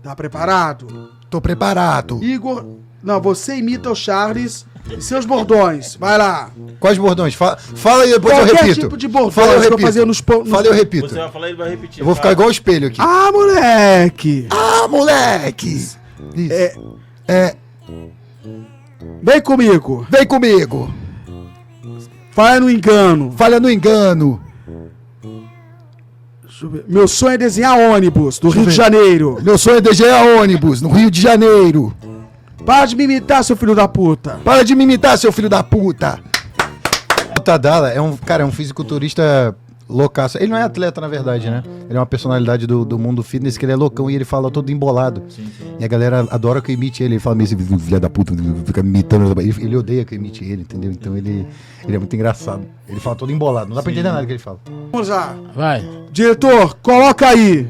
Tá preparado? Tô preparado. Igor... Não, você imita o Charles e seus bordões. Vai lá. Quais bordões? Fala aí, depois eu Qualquer repito. tipo de bordões Fala, eu que eu repito. fazia nos... Fala, eu repito. Você vai falar e ele vai repetir. Eu vou ficar igual o espelho aqui. Ah, moleque! Ah, moleque! Isso. Vem comigo. Vem comigo. Falha no engano. Falha no engano. Deixa eu ver. Meu sonho é desenhar ônibus do Rio ver. de Janeiro. Meu sonho é desenhar ônibus no Rio de Janeiro. Para de me imitar, seu filho da puta. Para de me imitar, seu filho da puta. O Tadala é um fisiculturista loucaço. Ele não é atleta, na verdade, né? Ele é uma personalidade do mundo fitness, que ele é loucão e ele fala todo embolado. Sim. E a galera adora que eu imite ele. Ele fala meio assim, filho da puta, fica me imitando. Ele odeia que eu imite ele, entendeu? Então ele é muito engraçado. Ele fala todo embolado. Não dá pra entender nada que ele fala. Vamos lá. Vai. Diretor, coloca aí.